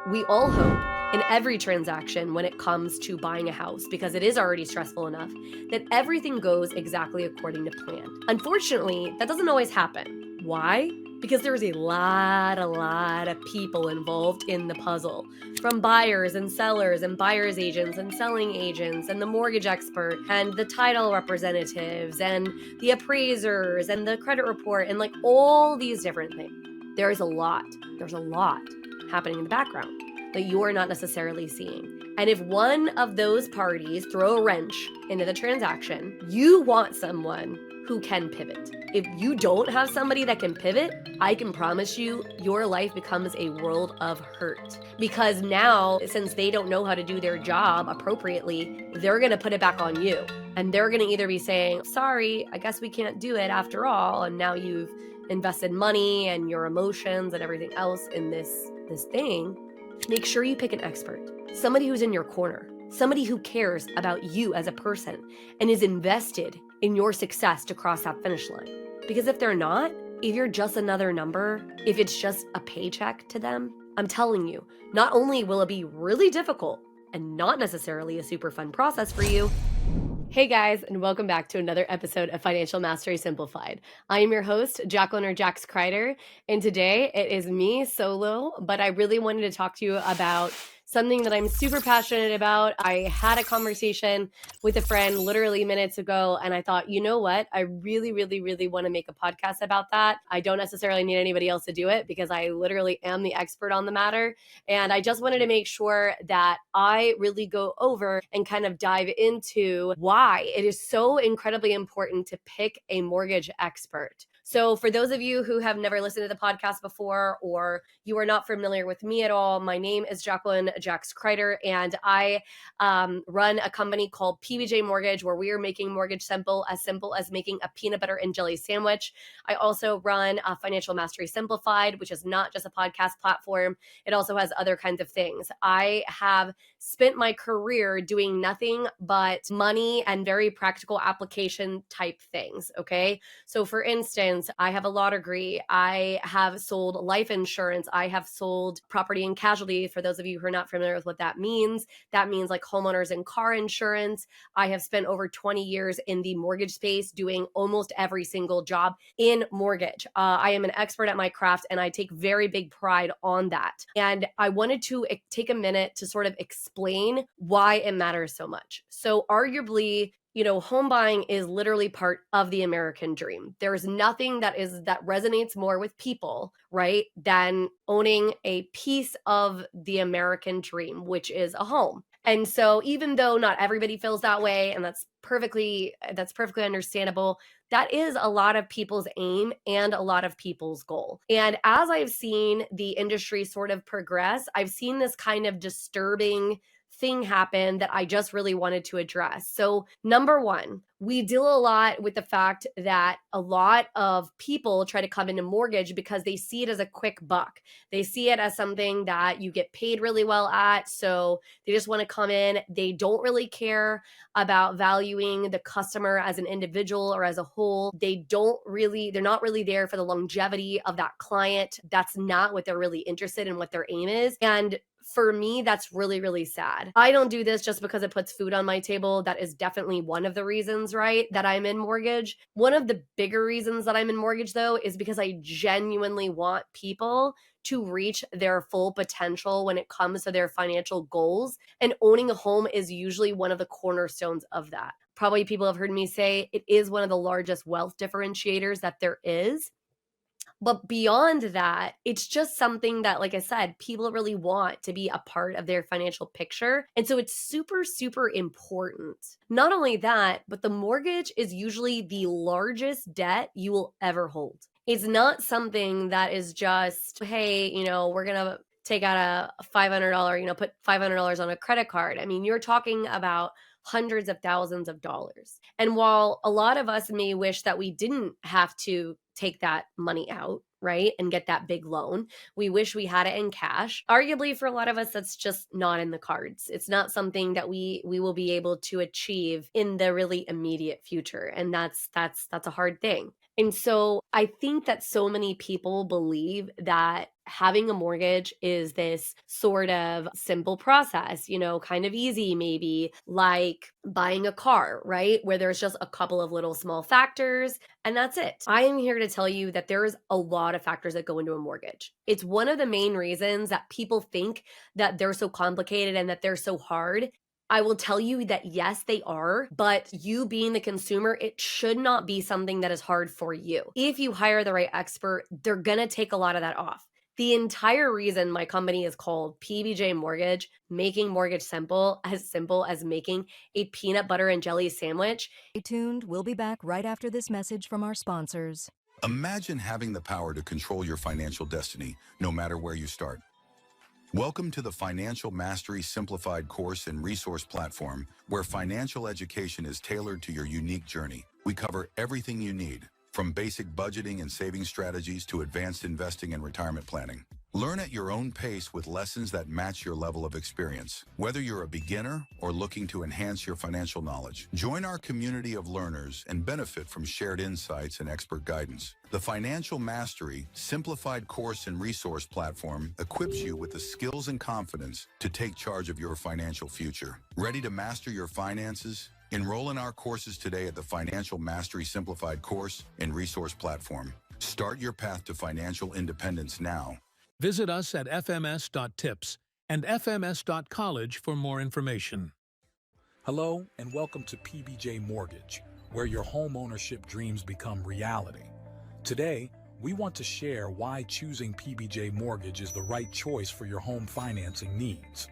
We all hope in every transaction when it comes to buying a house, because it is already stressful enough, that everything goes exactly according to plan. Unfortunately, that doesn't always happen. Why? Because there's a lot of people involved in the puzzle, from buyers and sellers and buyer's agents and selling agents and the mortgage expert and the title representatives and the appraisers and the credit report and like all these different things. There's a lot happening in the background that you are not necessarily seeing. And if one of those parties throw a wrench into the transaction, you want someone who can pivot. If you don't have somebody that can pivot, I can promise you your life becomes a world of hurt. Because now, since they don't know how to do their job appropriately, they're gonna put it back on you. And they're gonna either be saying, sorry, I guess we can't do it after all. And now you've invested money and your emotions and everything else in this thing. Make sure you pick an expert, somebody who's in your corner, somebody who cares about you as a person and is invested in your success to cross that finish line. Because if they're not, if you're just another number, if it's just a paycheck to them, I'm telling you, not only will it be really difficult and not necessarily a super fun process for you. Hey guys, and welcome back to another episode of Financial Mastery Simplified. I am your host, Jacqueline or Jax Crider, and today it is me solo, but I really wanted to talk to you about something that I'm super passionate about. I had a conversation with a friend literally minutes ago, and I thought, you know what? I really want to make a podcast about that. I don't necessarily need anybody else to do it because I literally am the expert on the matter. And I just wanted to make sure that I really go over and kind of dive into why it is so incredibly important to pick a mortgage expert. So for those of you who have never listened to the podcast before, or you are not familiar with me at all, my name is Jacqueline Jax Crider, and I run a company called PBJ Mortgage, where we are making mortgage simple as making a peanut butter and jelly sandwich. I also run Financial Mastery Simplified, which is not just a podcast platform. It also has other kinds of things. I have spent my career doing nothing but money and very practical application type things, okay? So for instance, I have a law degree. I have sold life insurance. I have sold property and casualty. For those of you who are not familiar with what that means like homeowners and car insurance. I have spent over 20 years in the mortgage space doing almost every single job in mortgage. I am an expert at my craft, and I take very big pride on that. And I wanted to take a minute to sort of explain why it matters so much. So arguably, home buying is literally part of the American dream. There's nothing that resonates more with people, right, than owning a piece of the American dream, which is a home. And so even though not everybody feels that way, and that's perfectly understandable, that is a lot of people's aim and a lot of people's goal. And as I've seen the industry sort of progress, I've seen this kind of disturbing thing happen that I just really wanted to address. So number one, we deal a lot with the fact that a lot of people try to come into mortgage because they see it as a quick buck. They see it as something that you get paid really well at. So they just want to come in. They don't really care about valuing the customer as an individual or as a whole. They're not really there for the longevity of that client. That's not what they're really interested in, what their aim is. And for me, that's really sad. I don't do this just because it puts food on my table. That is definitely one of the reasons, right, that I'm in mortgage. One of the bigger reasons that I'm in mortgage, though, is because I genuinely want people to reach their full potential when it comes to their financial goals. And owning a home is usually one of the cornerstones of that. Probably people have heard me say it is one of the largest wealth differentiators that there is. But beyond that, it's just something that, like I said, people really want to be a part of their financial picture. And so it's super important. Not only that, but the mortgage is usually the largest debt you will ever hold. It's not something that is just, hey, we're going to take out a $500, put $500 on a credit card. I mean, you're talking about hundreds of thousands of dollars. And while a lot of us may wish that we didn't have to take that money out, right, and get that big loan, we wish we had it in cash. Arguably, for a lot of us, that's just not in the cards. It's not something that we will be able to achieve in the really immediate future. And that's a hard thing. And so I think that so many people believe that having a mortgage is this sort of simple process, kind of easy, maybe like buying a car, right? Where there's just a couple of little small factors and that's it. I am here to tell you that there's a lot of factors that go into a mortgage. It's one of the main reasons that people think that they're so complicated and that they're so hard. I will tell you that yes, they are, but you being the consumer, it should not be something that is hard for you. If you hire the right expert, they're gonna take a lot of that off. The entire reason my company is called PBJ Mortgage, making mortgage simple as making a peanut butter and jelly sandwich. Stay tuned. We'll be back right after this message from our sponsors. Imagine having the power to control your financial destiny, no matter where you start. Welcome to the Financial Mastery Simplified course and resource platform, where financial education is tailored to your unique journey. We cover everything you need, from basic budgeting and saving strategies to advanced investing and retirement planning. Learn at your own pace with lessons that match your level of experience. Whether you're a beginner or looking to enhance your financial knowledge, join our community of learners and benefit from shared insights and expert guidance. The Financial Mastery Simplified course and resource platform equips you with the skills and confidence to take charge of your financial future. Ready to master your finances? Enroll in our courses today at the Financial Mastery Simplified course and resource platform. Start your path to financial independence now. Visit us at fms.tips and fms.college for more information. Hello and welcome to PBJ Mortgage, where your home ownership dreams become reality. Today, we want to share why choosing PBJ Mortgage is the right choice for your home financing needs.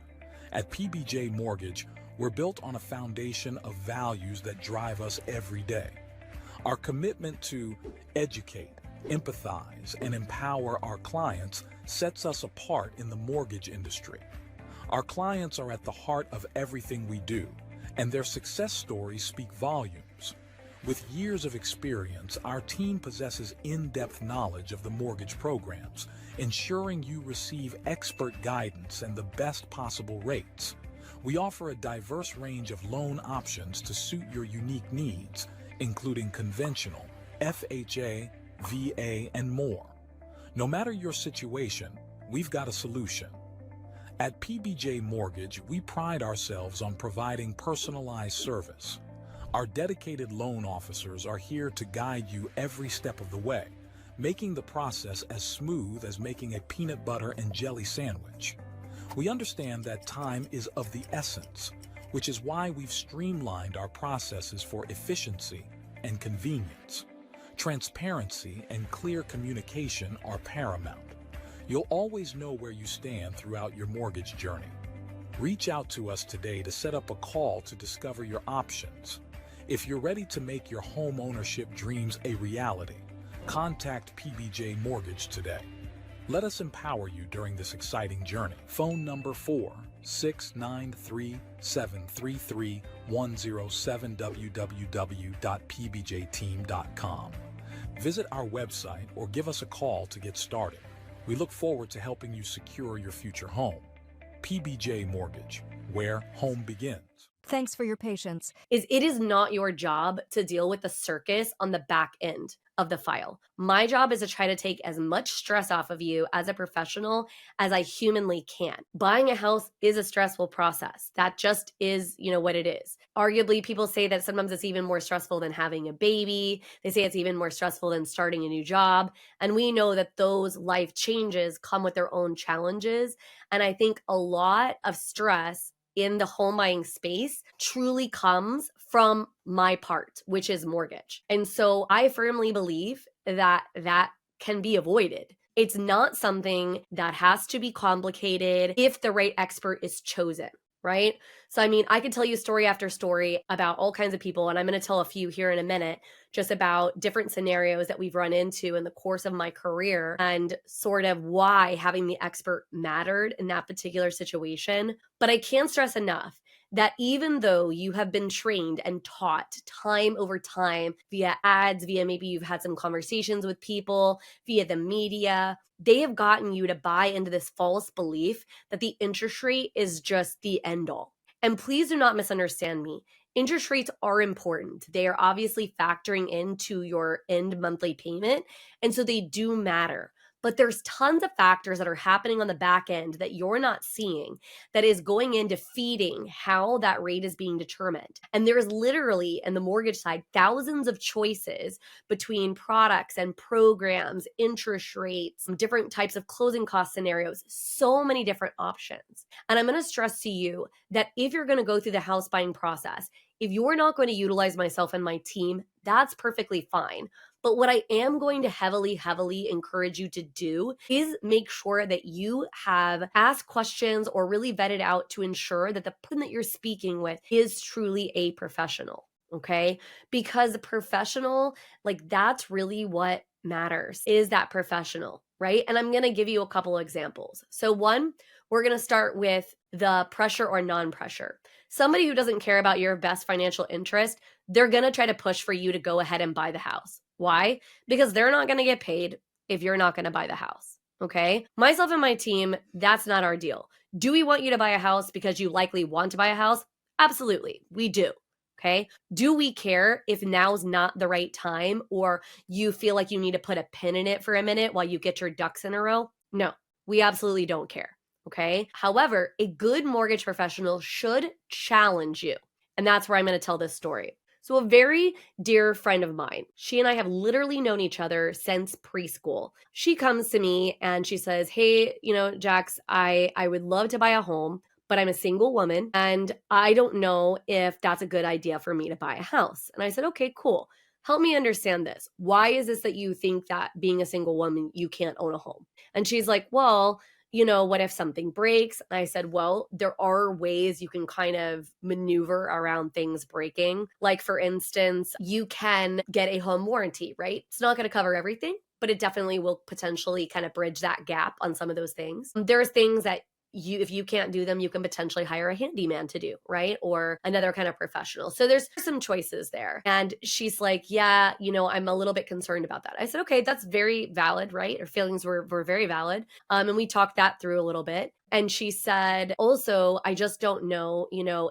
At PBJ Mortgage, we're built on a foundation of values that drive us every day. Our commitment to educate, empathize, and empower our clients sets us apart in the mortgage industry. Our clients are at the heart of everything we do, and their success stories speak volumes. With years of experience, our team possesses in-depth knowledge of the mortgage programs, ensuring you receive expert guidance and the best possible rates. We offer a diverse range of loan options to suit your unique needs, including conventional, FHA, VA, and more. No matter your situation, we've got a solution. At PBJ Mortgage, we pride ourselves on providing personalized service. Our dedicated loan officers are here to guide you every step of the way, making the process as smooth as making a peanut butter and jelly sandwich. We understand that time is of the essence, which is why we've streamlined our processes for efficiency and convenience. Transparency and clear communication are paramount. You'll always know where you stand throughout your mortgage journey. Reach out to us today to set up a call to discover your options. If you're ready to make your home ownership dreams a reality, contact PBJ Mortgage today. Let us empower you during this exciting journey. Phone number 4693733 107 www.pbjteam.com. Visit our website or give us a call to get started. We look forward to helping you secure your future home. PBJ Mortgage, where home begins. Thanks for your patience. It is not your job to deal with the circus on the back end of the file. My job is to try to take as much stress off of you as a professional as I humanly can. Buying a house is a stressful process. That just is, what it is. Arguably, people say that sometimes it's even more stressful than having a baby. They say it's even more stressful than starting a new job. And we know that those life changes come with their own challenges. And I think a lot of stress in the home buying space truly comes from my part, which is mortgage. And so I firmly believe that that can be avoided. It's not something that has to be complicated if the right expert is chosen, right? So, I could tell you story after story about all kinds of people, and I'm going to tell a few here in a minute, just about different scenarios that we've run into in the course of my career and sort of why having the expert mattered in that particular situation. But I can't stress enough that even though you have been trained and taught time over time via ads, via maybe you've had some conversations with people, via the media, they have gotten you to buy into this false belief that the interest rate is just the end all. And please do not misunderstand me. Interest rates are important. They are obviously factoring into your end monthly payment, and so they do matter. But there's tons of factors that are happening on the back end that you're not seeing that is going into feeding how that rate is being determined. And there's literally, in the mortgage side, thousands of choices between products and programs, interest rates, different types of closing cost scenarios, so many different options. And I'm going to stress to you that if you're going to go through the house buying process, if you're not going to utilize myself and my team, that's perfectly fine. But what I am going to heavily encourage you to do is make sure that you have asked questions or really vetted out to ensure that the person that you're speaking with is truly a professional, okay? Because professional, like that's really what matters, is that professional, right? And I'm going to give you a couple examples. So one, we're going to start with the pressure or non-pressure. Somebody who doesn't care about your best financial interest, they're going to try to push for you to go ahead and buy the house. Why? Because they're not going to get paid if you're not going to buy the house. Okay? Myself and my team, that's not our deal. Do we want you to buy a house because you likely want to buy a house? Absolutely. We do. Okay? Do we care if now's not the right time or you feel like you need to put a pin in it for a minute while you get your ducks in a row? No, we absolutely don't care. Okay. However, a good mortgage professional should challenge you. And that's where I'm going to tell this story. So a very dear friend of mine, she and I have literally known each other since preschool. She comes to me and she says, hey, Jax, I would love to buy a home, but I'm a single woman and I don't know if that's a good idea for me to buy a house. And I said, okay, cool. Help me understand this. Why is this that you think that being a single woman, you can't own a home? And she's like, well, what if something breaks? And I said, well, there are ways you can kind of maneuver around things breaking. Like, for instance, you can get a home warranty, right? It's not going to cover everything, but it definitely will potentially kind of bridge that gap on some of those things. There's things that if you can't do them, you can potentially hire a handyman to do, right? Or another kind of professional. So there's some choices there. And she's like, yeah, I'm a little bit concerned about that. I said, okay, that's very valid, right? Her feelings were very valid. And we talked that through a little bit. And she said, also, I just don't know,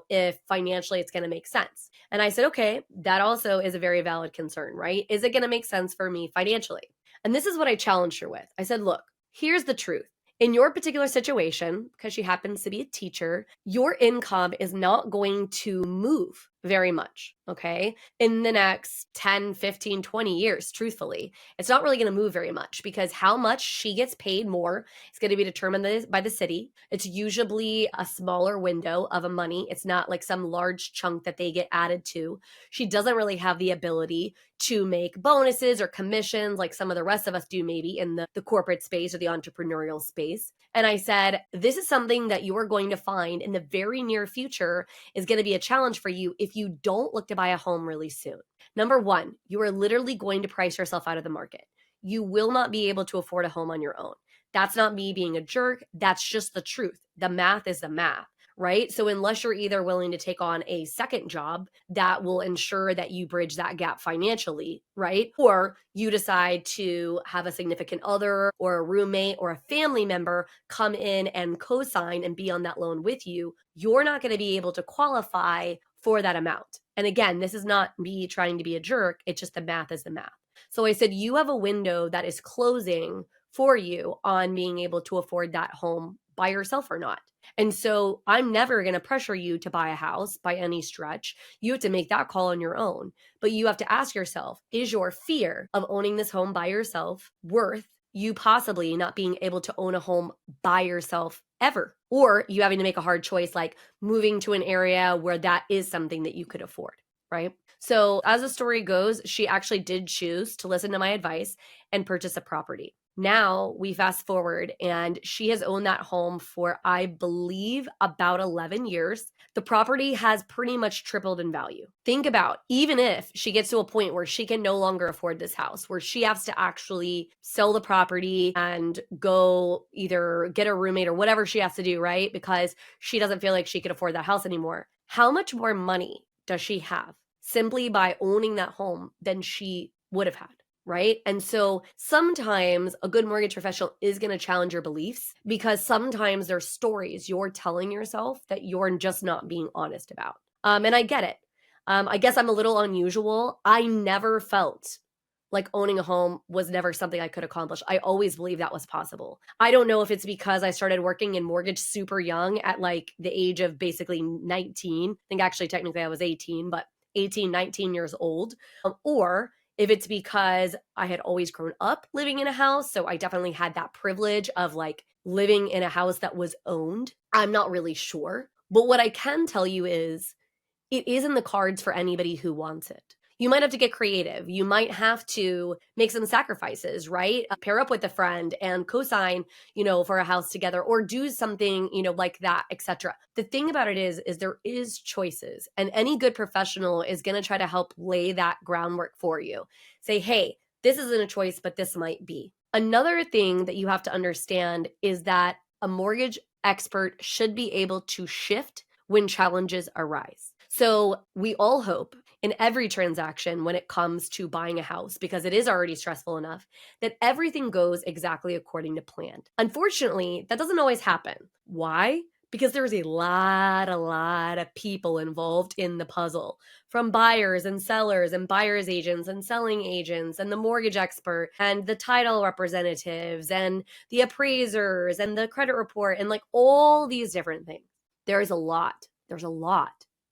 if financially it's going to make sense. And I said, okay, that also is a very valid concern, right? Is it going to make sense for me financially? And this is what I challenged her with. I said, look, here's the truth. In your particular situation, because she happens to be a teacher, your income is not going to move very much, okay? In the next 10, 15, 20 years, truthfully. It's not really going to move very much because how much she gets paid more is going to be determined by the city. It's usually a smaller window of a money. It's not like some large chunk that they get added to. She doesn't really have the ability to make bonuses or commissions like some of the rest of us do maybe in the corporate space or the entrepreneurial space. And I said, this is something that you are going to find in the very near future is going to be a challenge for you if you don't look to buy a home really soon. Number one, you are literally going to price yourself out of the market. You will not be able to afford a home on your own. That's not me being a jerk. That's just the truth. The math is the math, right? So unless you're either willing to take on a second job that will ensure that you bridge that gap financially, right? Or you decide to have a significant other or a roommate or a family member come in and co-sign and be on that loan with you, you're not going to be able to qualify for that amount. And again, this is not me trying to be a jerk. It's just the math is the math. So I said, you have a window that is closing for you on being able to afford that home by yourself or not. And so I'm never going to pressure you to buy a house by any stretch. You have to make that call on your own. But you have to ask yourself, is your fear of owning this home by yourself worth you possibly not being able to own a home by yourself ever? Or you having to make a hard choice like moving to an area where that is something that you could afford, right? So as the story goes, she actually did choose to listen to my advice and purchase a property. Now we fast forward and she has owned that home for, I believe, about 11 years. The property has pretty much tripled in value. Think about, even if she gets to a point where she can no longer afford this house, where she has to actually sell the property and go either get a roommate or whatever she has to do, right? Because she doesn't feel like she could afford that house anymore. How much more money does she have simply by owning that home than she would have had? Right? And so sometimes a good mortgage professional is going to challenge your beliefs because sometimes there's stories you're telling yourself that you're just not being honest about. And I get it. I guess I'm a little unusual. I never felt like owning a home was never something I could accomplish. I always believed that was possible. I don't know if it's because I started working in mortgage super young at like the age of basically 19. I think actually technically I was 18, but 18, 19 years old. Or if it's because I had always grown up living in a house. So I definitely had that privilege of like living in a house that was owned. I'm not really sure. But what I can tell you is it is in the cards for anybody who wants it. You might have to get creative. You might have to make some sacrifices, right? Pair up with a friend and co-sign, for a house together or do something, like that, etc. The thing about it is there is choices, and any good professional is going to try to help lay that groundwork for you. Say, hey, this isn't a choice, but this might be. Another thing that you have to understand is that a mortgage expert should be able to shift when challenges arise. So we all hope in every transaction when it comes to buying a house, because it is already stressful enough, that everything goes exactly according to plan. Unfortunately, that doesn't always happen. Why? Because there's a lot of people involved in the puzzle, from buyers and sellers and buyer's agents and selling agents and the mortgage expert and the title representatives and the appraisers and the credit report and like all these different things. There's a lot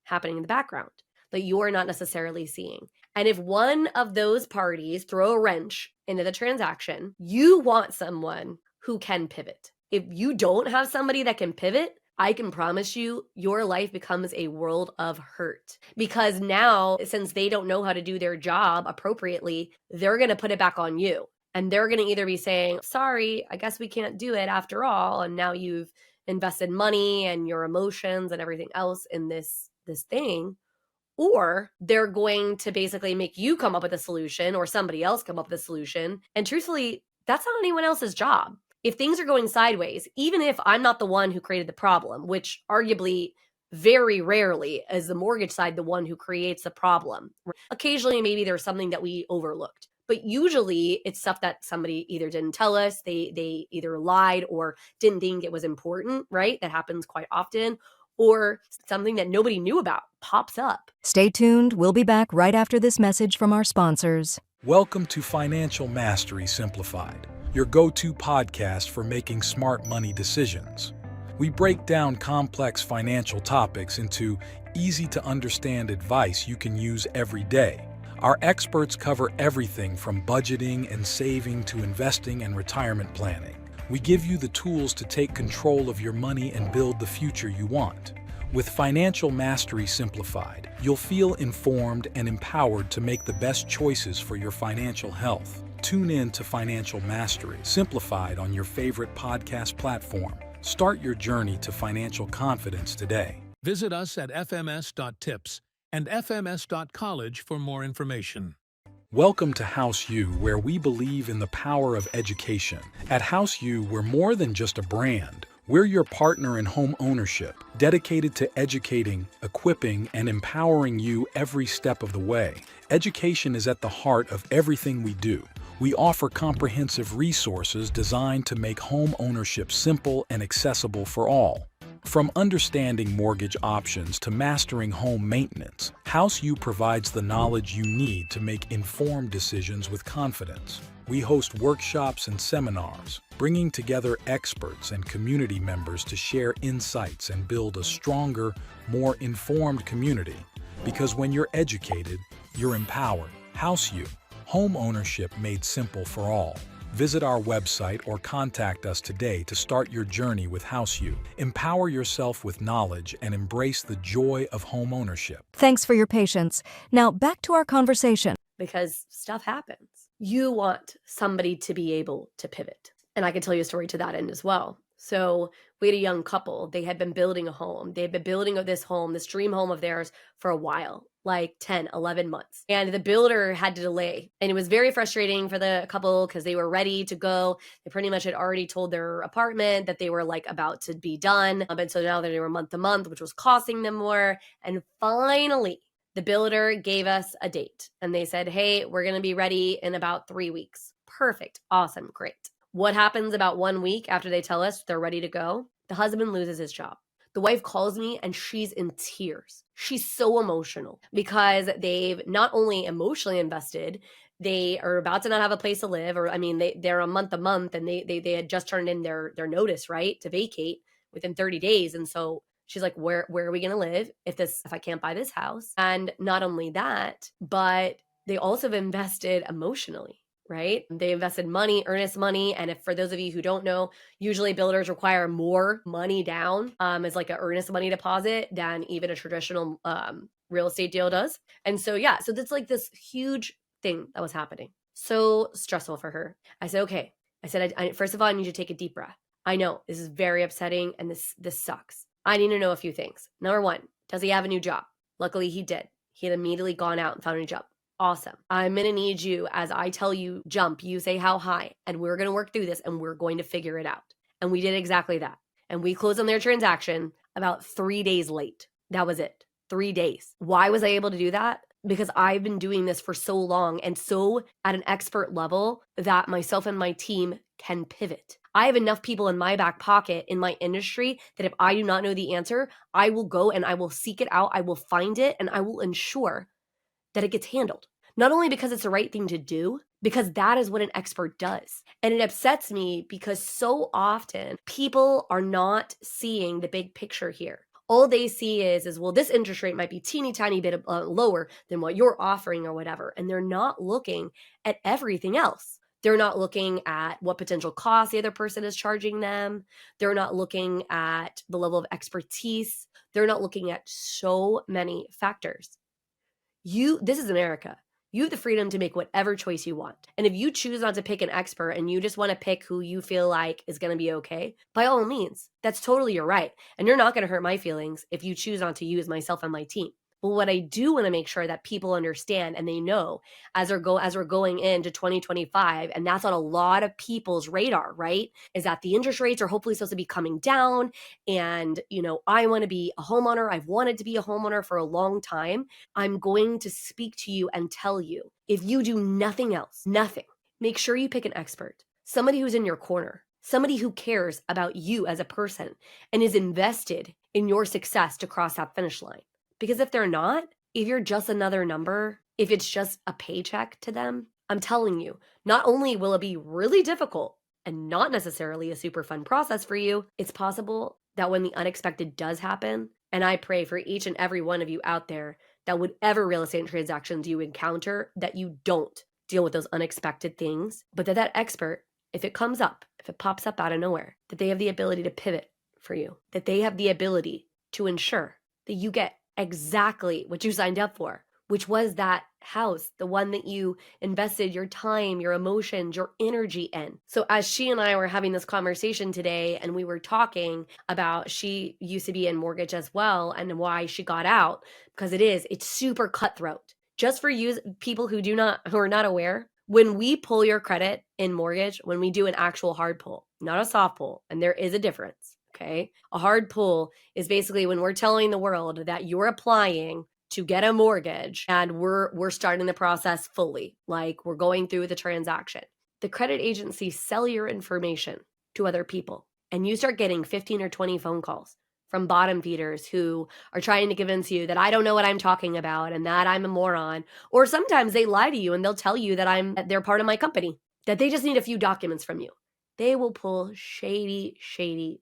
happening in the background that you're not necessarily seeing. And if one of those parties throw a wrench into the transaction, you want someone who can pivot. If you don't have somebody that can pivot, I can promise you your life becomes a world of hurt, because now, since they don't know how to do their job appropriately, they're going to put it back on you. And they're going to either be saying, sorry, I guess we can't do it after all. And now you've invested money and your emotions and everything else in this thing. Or they're going to basically make you come up with a solution or somebody else come up with a solution. And truthfully, that's not anyone else's job. If things are going sideways, even if I'm not the one who created the problem, which arguably very rarely is the mortgage side the one who creates the problem. Occasionally, maybe there's something that we overlooked. But usually it's stuff that somebody either didn't tell us, they either lied or didn't think it was important, right? That happens quite often. Or something that nobody knew about pops up. Stay tuned. We'll be back right after this message from our sponsors. Welcome to Financial Mastery Simplified, your go-to podcast for making smart money decisions. We break down complex financial topics into easy-to-understand advice you can use every day. Our experts cover everything from budgeting and saving to investing and retirement planning. We give you the tools to take control of your money and build the future you want. With Financial Mastery Simplified, you'll feel informed and empowered to make the best choices for your financial health. Tune in to Financial Mastery Simplified on your favorite podcast platform. Start your journey to financial confidence today. Visit us at fms.tips and fms.college for more information. Welcome to House U, where we believe in the power of education. At House U, we're more than just a brand. We're your partner in home ownership, dedicated to educating, equipping, and empowering you every step of the way. Education is at the heart of everything we do. We offer comprehensive resources designed to make home ownership simple and accessible for all. From understanding mortgage options to mastering home maintenance, House U provides the knowledge you need to make informed decisions with confidence. We host workshops and seminars, bringing together experts and community members to share insights and build a stronger, more informed community. Because when you're educated, you're empowered. House U, home ownership made simple for all. Visit our website or contact us today to start your journey with House U. Empower yourself with knowledge and embrace the joy of home ownership. Thanks for your patience. Now back to our conversation. Because stuff happens. You want somebody to be able to pivot. And I can tell you a story to that end as well. So we had a young couple. They had been building a home. They had been building this home, this dream home of theirs for a while, like 10, 11 months. And the builder had to delay. And it was very frustrating for the couple because they were ready to go. They pretty much had already told their apartment that they were like about to be done. And so now they were month to month, which was costing them more. And finally, the builder gave us a date and they said, hey, we're going to be ready in about 3 weeks. Perfect. Awesome. Great. What happens about 1 week after they tell us they're ready to go? The husband loses his job. The wife calls me and she's in tears. She's so emotional because they've not only emotionally invested, they are about to not have a place to live, or I mean, they're a month, and they had just turned in their notice, right, to vacate within 30 days. And so she's like, where are we going to live if I can't buy this house? And not only that, but they also have invested emotionally, right? They invested money, earnest money. And if, for those of you who don't know, usually builders require more money down as like an earnest money deposit than even a traditional real estate deal does. And so, yeah, so that's like this huge thing that was happening. So stressful for her. I said, okay. I said, I first of all, I need you to take a deep breath. I know this is very upsetting and this sucks. I need to know a few things. Number one, does he have a new job? Luckily, he did. He had immediately gone out and found a new job. Awesome. I'm going to need you, as I tell you, jump, you say how high, and we're going to work through this and we're going to figure it out. And we did exactly that. And we closed on their transaction about 3 days late. That was it. 3 days. Why was I able to do that? Because I've been doing this for so long and so at an expert level that myself and my team can pivot. I have enough people in my back pocket in my industry that if I do not know the answer, I will go and I will seek it out. I will find it and I will ensure that it gets handled. Not only because it's the right thing to do, because that is what an expert does. And it upsets me because so often people are not seeing the big picture here. All they see is, well, this interest rate might be teeny tiny bit lower than what you're offering or whatever. And they're not looking at everything else. They're not looking at what potential cost the other person is charging them. They're not looking at the level of expertise. They're not looking at so many factors. This is America. You have the freedom to make whatever choice you want. And if you choose not to pick an expert and you just want to pick who you feel like is going to be okay, by all means, that's totally your right. And you're not going to hurt my feelings if you choose not to use myself and my team. But what I do want to make sure that people understand and they know as we're going into 2025, and that's on a lot of people's radar, right? Is that the interest rates are hopefully supposed to be coming down. And, I want to be a homeowner. I've wanted to be a homeowner for a long time. I'm going to speak to you and tell you, if you do nothing else, nothing, make sure you pick an expert, somebody who's in your corner, somebody who cares about you as a person and is invested in your success to cross that finish line. Because if they're not, if you're just another number, if it's just a paycheck to them, I'm telling you, not only will it be really difficult and not necessarily a super fun process for you, it's possible that when the unexpected does happen, and I pray for each and every one of you out there that whatever real estate transactions you encounter, that you don't deal with those unexpected things, but that expert, if it comes up, if it pops up out of nowhere, that they have the ability to pivot for you, that they have the ability to ensure that you get exactly what you signed up for, which was that house, the one that you invested your time, your emotions, your energy in. So as she and I were having this conversation today and we were talking about, she used to be in mortgage as well and why she got out, because it's super cutthroat. Just for you people who are not aware, when we pull your credit in mortgage, when we do an actual hard pull, not a soft pull, and there is a difference. Okay. A hard pull is basically when we're telling the world that you're applying to get a mortgage and we're starting the process fully, like we're going through the transaction. The credit agencies sell your information to other people and you start getting 15 or 20 phone calls from bottom feeders who are trying to convince you that I don't know what I'm talking about and that I'm a moron. Or sometimes they lie to you and they'll tell you that they're part of my company, that they just need a few documents from you. They will pull shady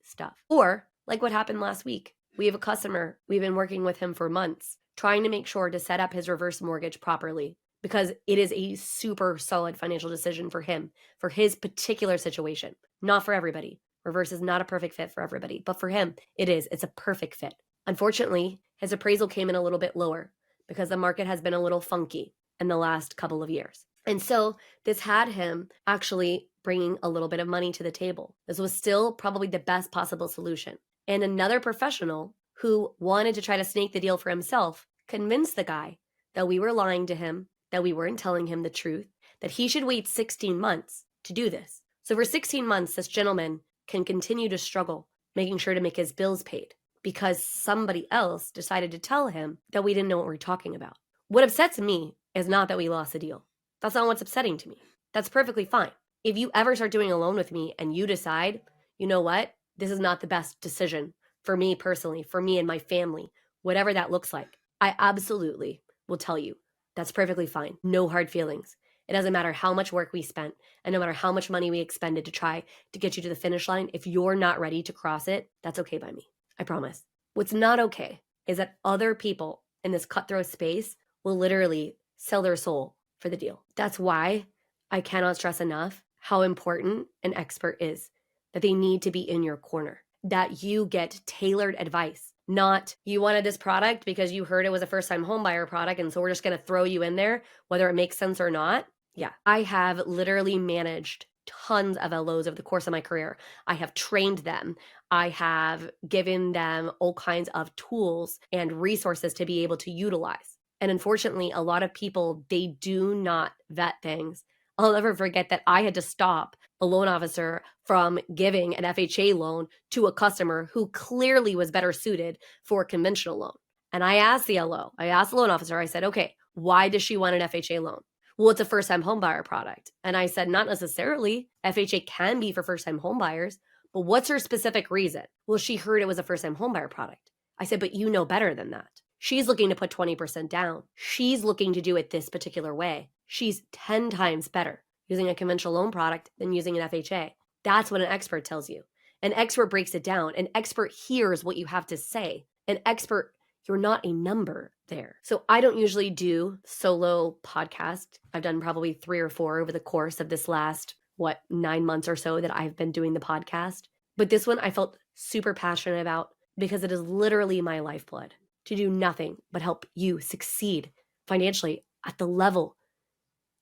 stuff. Or like what happened last week. We have a customer, we've been working with him for months, trying to make sure to set up his reverse mortgage properly because it is a super solid financial decision for him, for his particular situation. Not for everybody. Reverse is not a perfect fit for everybody, but for him, it is. It's a perfect fit. Unfortunately, his appraisal came in a little bit lower because the market has been a little funky in the last couple of years. And so this had him actually bringing a little bit of money to the table. This was still probably the best possible solution. And another professional who wanted to try to snake the deal for himself convinced the guy that we were lying to him, that we weren't telling him the truth, that he should wait 16 months to do this. So for 16 months, this gentleman can continue to struggle, making sure to make his bills paid because somebody else decided to tell him that we didn't know what we were talking about. What upsets me is not that we lost the deal. That's not what's upsetting to me. That's perfectly fine. If you ever start doing a loan with me and you decide, you know what, this is not the best decision for me personally, for me and my family, whatever that looks like, I absolutely will tell you that's perfectly fine. No hard feelings. It doesn't matter how much work we spent and no matter how much money we expended to try to get you to the finish line. If you're not ready to cross it, that's okay by me. I promise. What's not okay is that other people in this cutthroat space will literally sell their soul for the deal. That's why I cannot stress enough how important an expert is, that they need to be in your corner, that you get tailored advice, not you wanted this product because you heard it was a first-time homebuyer product, and so we're just going to throw you in there, whether it makes sense or not. Yeah, I have literally managed tons of LOs over the course of my career. I have trained them. I have given them all kinds of tools and resources to be able to utilize. And unfortunately, a lot of people, they do not vet things. I'll never forget that I had to stop a loan officer from giving an FHA loan to a customer who clearly was better suited for a conventional loan. And I asked the LO, I asked the loan officer, I said, okay, why does she want an FHA loan? Well, it's a first-time homebuyer product. And I said, not necessarily. FHA can be for first-time homebuyers, but what's her specific reason? Well, she heard it was a first-time homebuyer product. I said, but you know better than that. She's looking to put 20% down. She's looking to do it this particular way. She's 10 times better using a conventional loan product than using an FHA. That's what an expert tells you. An expert breaks it down. An expert hears what you have to say. An expert, you're not a number there. So I don't usually do solo podcast. I've done probably 3 or 4 over the course of this last, 9 months or so that I've been doing the podcast. But this one I felt super passionate about because it is literally my lifeblood to do nothing but help you succeed financially at the level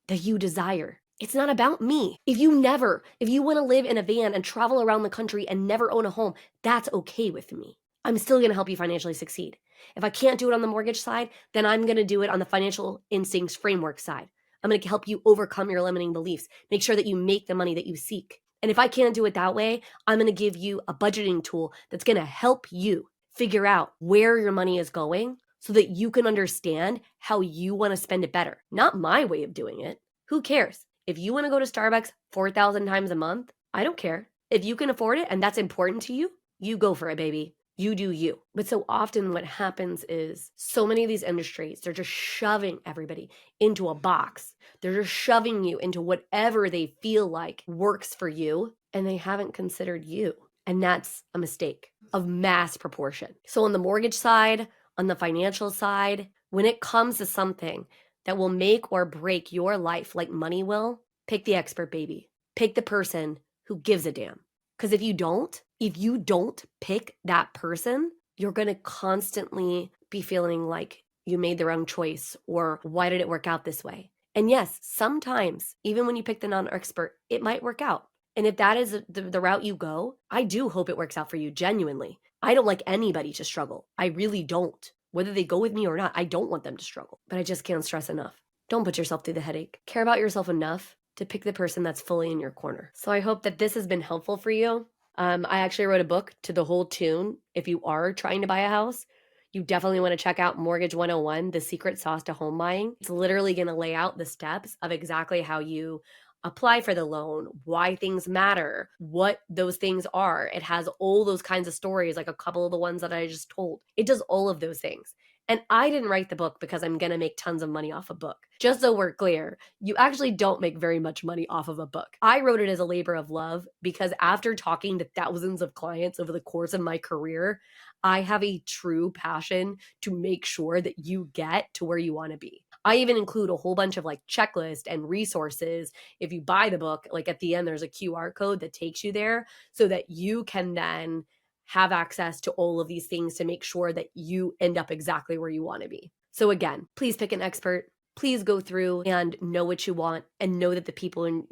that you desire. It's not about me. If you want to live in a van and travel around the country and never own a home, that's okay with me. I'm still going to help you financially succeed. If I can't do it on the mortgage side, then I'm going to do it on the financial instincts framework side. I'm going to help you overcome your limiting beliefs, make sure that you make the money that you seek. And if I can't do it that way, I'm going to give you a budgeting tool that's going to help you figure out where your money is going so that you can understand how you want to spend it better. Not my way of doing it. Who cares? If you want to go to Starbucks 4,000 times a month, I don't care. If you can afford it and that's important to you, you go for it, baby. You do you. But so often what happens is so many of these industries, they're just shoving everybody into a box. They're just shoving you into whatever they feel like works for you, and they haven't considered you. And that's a mistake of mass proportion. So on the mortgage side, on the financial side, when it comes to something that will make or break your life like money will, pick the expert, baby. Pick the person who gives a damn. Because if you don't pick that person, you're going to constantly be feeling like you made the wrong choice or why did it work out this way? And yes, sometimes, even when you pick the non-expert, it might work out. And if that is the route you go, I do hope it works out for you genuinely. I don't like anybody to struggle. I really don't. Whether they go with me or not, I don't want them to struggle. But I just can't stress enough. Don't put yourself through the headache. Care about yourself enough to pick the person that's fully in your corner. So I hope that this has been helpful for you. I actually wrote a book to the whole tune. If you are trying to buy a house, you definitely want to check out Mortgage 101, The Secret Sauce to Home Buying. It's literally going to lay out the steps of exactly how you apply for the loan, why things matter, what those things are. It has all those kinds of stories, like a couple of the ones that I just told. It does all of those things. And I didn't write the book because I'm going to make tons of money off a book. Just so we're clear, you actually don't make very much money off of a book. I wrote it as a labor of love because after talking to thousands of clients over the course of my career, I have a true passion to make sure that you get to where you want to be. I even include a whole bunch of like checklists and resources. If you buy the book, like at the end, there's a QR code that takes you there so that you can then have access to all of these things to make sure that you end up exactly where you want to be. So again, please pick an expert. Please go through and know what you want and know that the people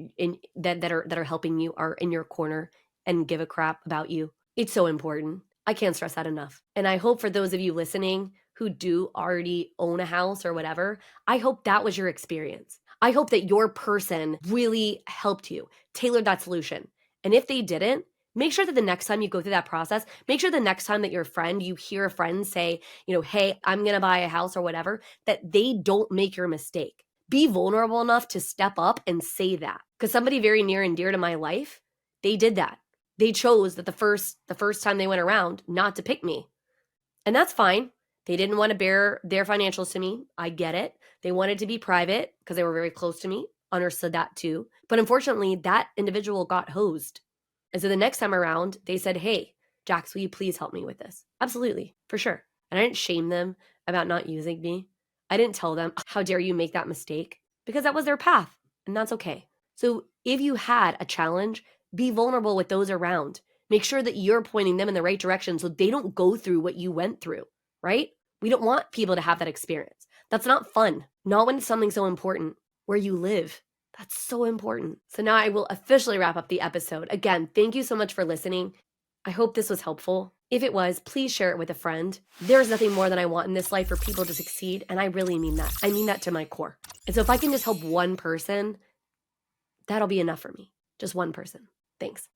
that are helping you are in your corner and give a crap about you. It's so important. I can't stress that enough. And I hope for those of you listening who do already own a house or whatever, I hope that was your experience. I hope that your person really helped you, tailored that solution. And if they didn't, make sure that the next time you go through that process, make sure the next time that you hear a friend say, hey, I'm going to buy a house or whatever, that they don't make your mistake. Be vulnerable enough to step up and say that. Because somebody very near and dear to my life, they did that. They chose that the first time they went around not to pick me. And that's fine. They didn't want to bear their financials to me. I get it. They wanted to be private because they were very close to me. understood that too. But unfortunately, that individual got hosed. And so the next time around, they said, hey, Jax, will you please help me with this? Absolutely, for sure. And I didn't shame them about not using me. I didn't tell them, how dare you make that mistake? Because that was their path, and that's okay. So if you had a challenge, be vulnerable with those around. Make sure that you're pointing them in the right direction so they don't go through what you went through, right? We don't want people to have that experience. That's not fun. Not when it's something so important, where you live. That's so important. So now I will officially wrap up the episode. Again, thank you so much for listening. I hope this was helpful. If it was, please share it with a friend. There's nothing more than I want in this life for people to succeed, and I really mean that. I mean that to my core. And so if I can just help one person, that'll be enough for me. Just one person. Thanks.